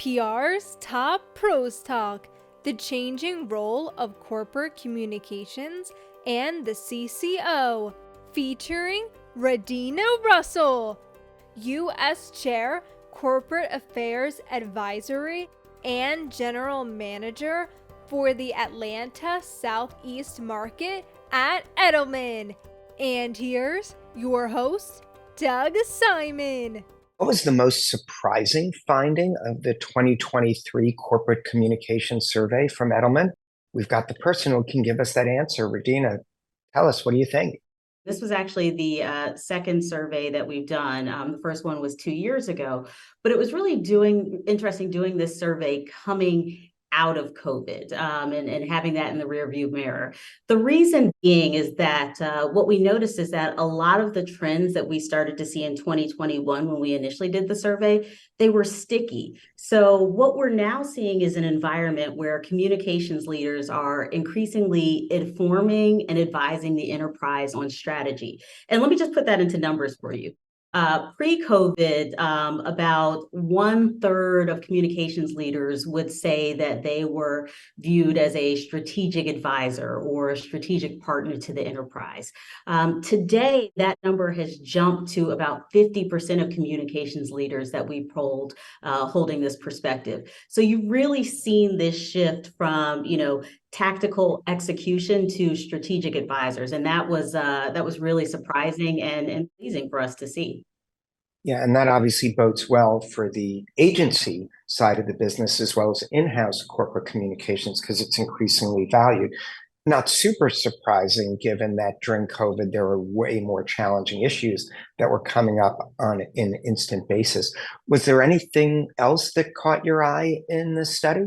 PR's Top Pros Talk, the changing role of corporate communications and the CCO, featuring Radina Russell, U.S. Chair, Corporate Affairs Advisory and General Manager for the Atlanta Southeast market at Edelman. And here's your host, Doug Simon. What was the most surprising finding of the 2023 Corporate Communication Survey from Edelman? We've got the person who can give us that answer. Radina, tell us, what do you think? This was actually the second survey that we've done. The first one was 2 years ago, but it was really interesting doing this survey coming out of COVID and having that in the rearview mirror. The reason being is that what we noticed is that a lot of the trends that we started to see in 2021 when we initially did the survey, they were sticky. So what we're now seeing is an environment where communications leaders are increasingly informing and advising the enterprise on strategy. And let me just put that into numbers for you. Pre-COVID, about 1/3 of communications leaders would say that they were viewed as a strategic advisor or a strategic partner to the enterprise. Today, that number has jumped to about 50% of communications leaders that we polled holding this perspective. So you've really seen this shift from, tactical execution to strategic advisors. And that was really surprising and pleasing for us to see. Yeah, and that obviously bodes well for the agency side of the business as well as in-house corporate communications because it's increasingly valued. Not super surprising given that during COVID, there were way more challenging issues that were coming up on an instant basis. Was there anything else that caught your eye in the study?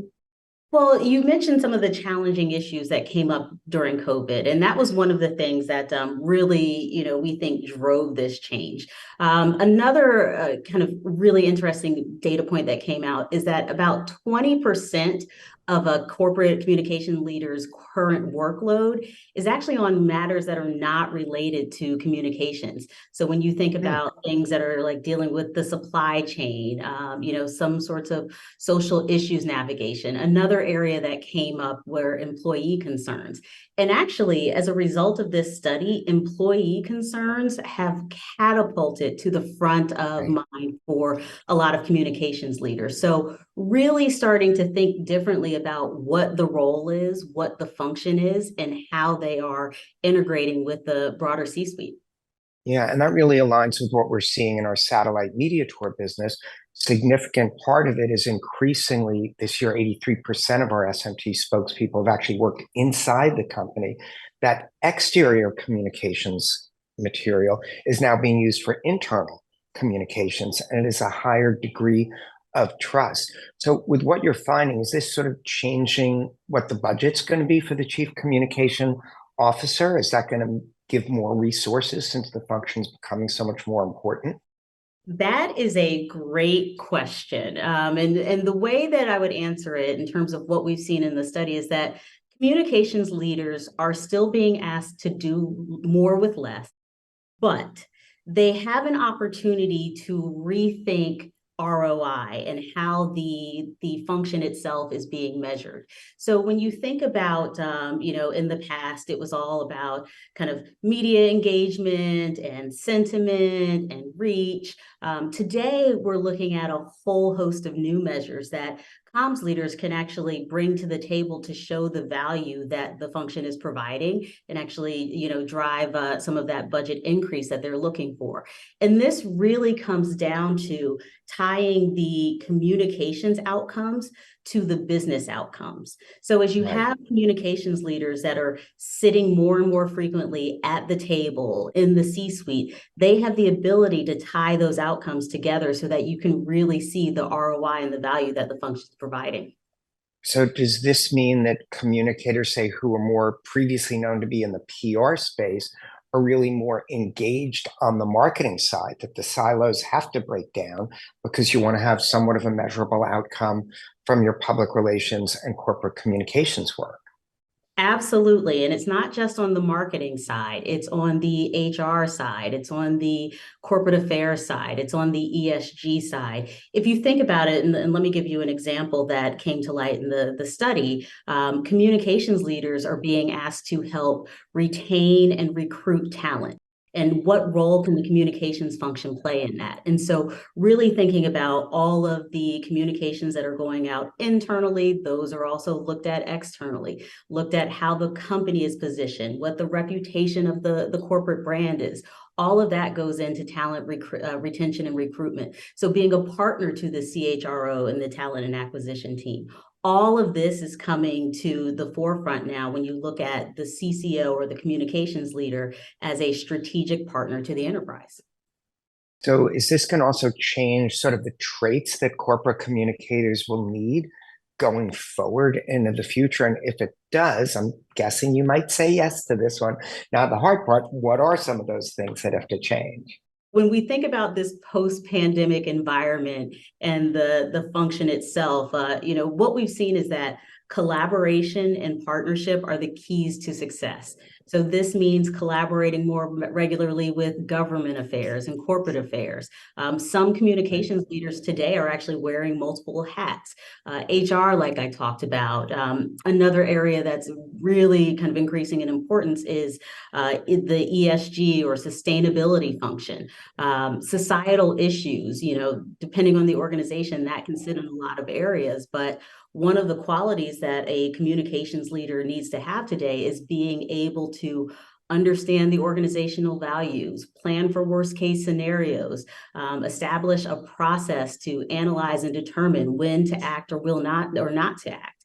Well, you mentioned some of the challenging issues that came up during COVID, and that was one of the things that really, we think drove this change. Another kind of really interesting data point that came out is that about 20% of a corporate communication leader's current workload is actually on matters that are not related to communications. So when you think about things that are like dealing with the supply chain, some sorts of social issues navigation, another area that came up were employee concerns. And actually, as a result of this study, employee concerns have catapulted to the front of mind for a lot of communications leaders. So really starting to think differently about what the role is, what the function is, and how they are integrating with the broader C-suite. Yeah, and that really aligns with what we're seeing in our satellite media tour business. Significant part of it is increasingly this year, 83% of our SMT spokespeople have actually worked inside the company. That exterior communications material is now being used for internal communications, and it is a higher degree of trust. So with what you're finding, is this sort of changing what the budget's going to be for the chief communication officer? Is that going to give more resources since the function is becoming so much more important? That is a great question. And the way that I would answer it in terms of what we've seen in the study is that communications leaders are still being asked to do more with less, but they have an opportunity to rethink ROI and how the function itself is being measured. So when you think about, in the past, it was all about kind of media engagement and sentiment and reach. Today, we're looking at a whole host of new measures that comms leaders can actually bring to the table to show the value that the function is providing and actually, drive some of that budget increase that they're looking for. And this really comes down to tying the communications outcomes to the business outcomes. So as you have communications leaders that are sitting more and more frequently at the table in the C-suite, they have the ability to tie those outcomes together so that you can really see the ROI and the value that the function is providing. So does this mean that communicators, say, who are more previously known to be in the PR space, are really more engaged on the marketing side, that the silos have to break down because you want to have somewhat of a measurable outcome from your public relations and corporate communications work? Absolutely. And it's not just on the marketing side, it's on the HR side, it's on the corporate affairs side, it's on the ESG side. If you think about it, and let me give you an example that came to light in the study, communications leaders are being asked to help retain and recruit talent. And what role can the communications function play in that? And so, really thinking about all of the communications that are going out internally, those are also looked at externally, looked at how the company is positioned, what the reputation of the corporate brand is. All of that goes into talent retention and recruitment. So being a partner to the CHRO and the talent and acquisition team. All of this is coming to the forefront now when you look at the CCO or the communications leader as a strategic partner to the enterprise. So is this going to also change sort of the traits that corporate communicators will need going forward into the future? And if it does, I'm guessing you might say yes to this one. Now, the hard part, what are some of those things that have to change? When we think about this post-pandemic environment and the function itself, what we've seen is that collaboration and partnership are the keys to success. So this means collaborating more regularly with government affairs and corporate affairs. Some communications leaders today are actually wearing multiple hats. HR, like I talked about. Another area that's really kind of increasing in importance is the ESG or sustainability function. Societal issues, depending on the organization, that can sit in a lot of areas, but one of the qualities that a communications leader needs to have today is being able to understand the organizational values, plan for worst case scenarios, establish a process to analyze and determine when to act or not to act.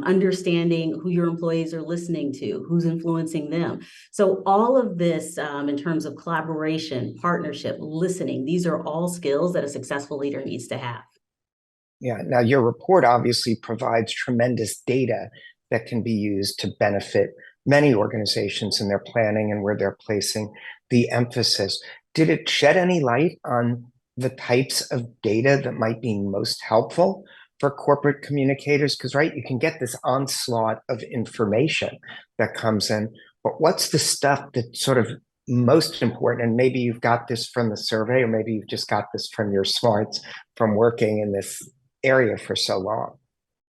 Understanding who your employees are listening to, who's influencing them. So all of this in terms of collaboration, partnership, listening, these are all skills that a successful leader needs to have. Yeah. Now, your report obviously provides tremendous data that can be used to benefit many organizations in their planning and where they're placing the emphasis. Did it shed any light on the types of data that might be most helpful for corporate communicators? Because, right, you can get this onslaught of information that comes in, but what's the stuff that's sort of most important? And maybe you've got this from the survey, or maybe you've just got this from your smarts from working in this area for so long.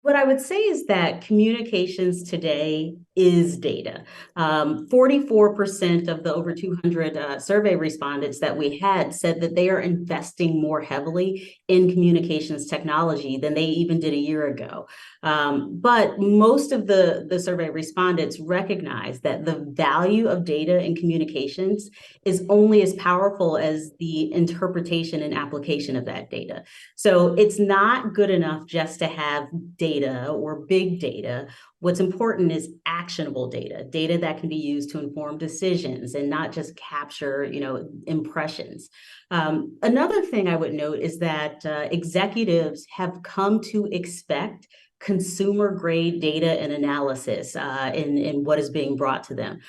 What I would say is that communications today is data. 44% of the over 200 survey respondents that we had said that they are investing more heavily in communications technology than they even did a year ago. But most of the survey respondents recognize that the value of data in communications is only as powerful as the interpretation and application of that data. So it's not good enough just to have data or big data. What's important is actionable data, data that can be used to inform decisions and not just capture, impressions. Another thing I would note is that executives have come to expect consumer grade data and analysis in what is being brought to them.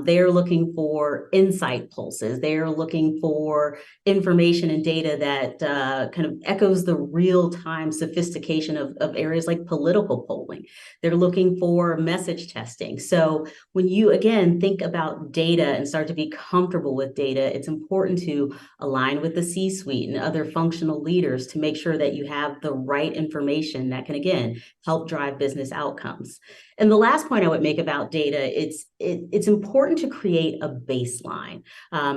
They are looking for insight pulses. They are looking for information and data that kind of echoes the real-time sophistication of areas like political polling. They're looking for message testing. So when you, again, think about data and start to be comfortable with data, it's important to align with the C-suite and other functional leaders to make sure that you have the right information that can, again, help drive business outcomes. And the last point I would make about data, it's important to create a baseline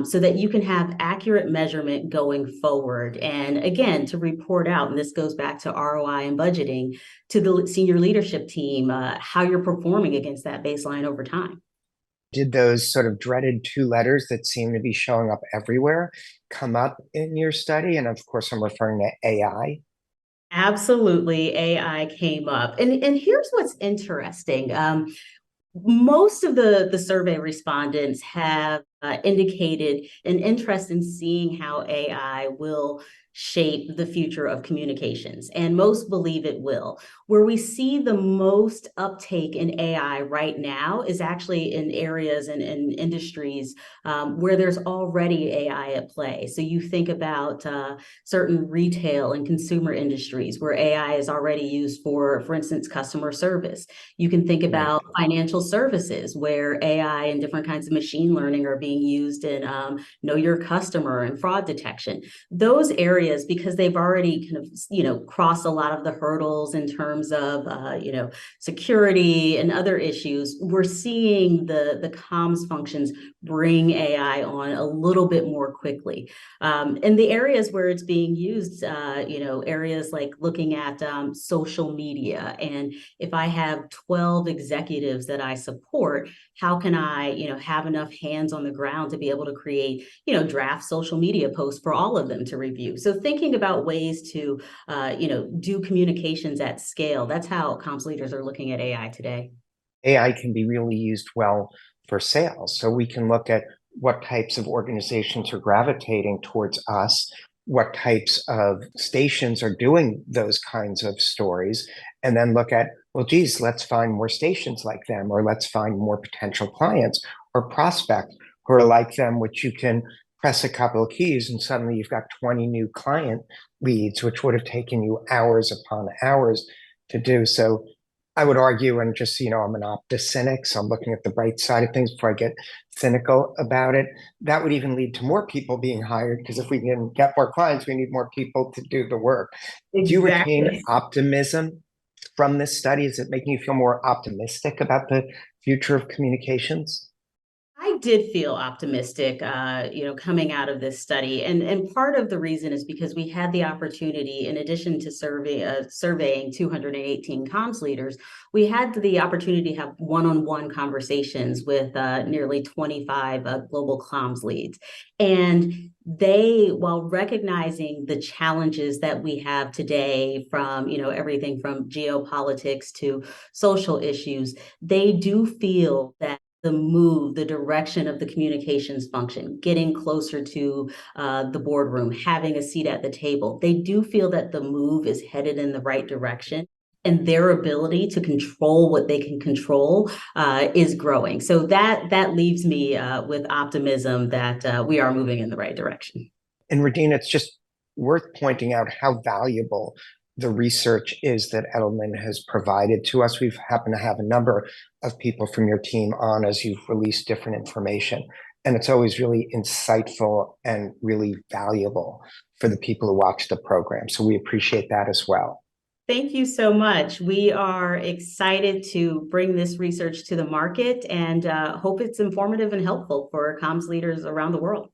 so that you can have accurate measurement going forward. And again, to report out, and this goes back to ROI and budgeting, to the senior leadership team, how you're performing against that baseline over time. Did those sort of dreaded two letters that seem to be showing up everywhere come up in your study? And of course, I'm referring to AI. Absolutely, AI came up. And here's what's interesting. Most of the survey respondents have indicated an interest in seeing how AI will shape the future of communications, and most believe it will. Where we see the most uptake in AI right now is actually in areas and in industries where there's already AI at play. So you think about certain retail and consumer industries where AI is already used for instance, customer service. You can think about financial services where AI and different kinds of machine learning are being used in know your customer and fraud detection. Those areas, because they've already kind of, crossed a lot of the hurdles in terms of, security and other issues, we're seeing the comms functions bring AI on a little bit more quickly. In the areas where it's being used, areas like looking at social media, and if I have 12 executives that I support, how can I, have enough hands on the ground to be able to create, draft social media posts for all of them to review? So thinking about ways to, do communications at scale, that's how comms leaders are looking at AI today. AI can be really used well for sales. So we can look at what types of organizations are gravitating towards us, what types of stations are doing those kinds of stories, and then look at, well, geez, let's find more stations like them, or let's find more potential clients or prospects who are like them, which you can press a couple of keys and suddenly you've got 20 new client leads, which would have taken you hours upon hours to do. So I would argue, and just, I'm an optus cynic, so I'm looking at the bright side of things before I get cynical about it. That would even lead to more people being hired, because if we can get more clients, we need more people to do the work. Exactly. Do you retain optimism from this study? Is it making you feel more optimistic about the future of communications? I did feel optimistic, coming out of this study, and part of the reason is because we had the opportunity, in addition to surveying 218 comms leaders, we had the opportunity to have one-on-one conversations with nearly 25 global comms leads, and they, while recognizing the challenges that we have today, from everything from geopolitics to social issues, they do feel that the direction of the communications function, getting closer to the boardroom, having a seat at the table, they do feel that the move is headed in the right direction, and their ability to control what they can control is growing. So that leaves me with optimism that we are moving in the right direction. And Radina, it's just worth pointing out how valuable the research is that Edelman has provided to us. We've happened to have a number of people from your team on as you've released different information. And it's always really insightful and really valuable for the people who watch the program. So we appreciate that as well. Thank you so much. We are excited to bring this research to the market, and hope it's informative and helpful for comms leaders around the world.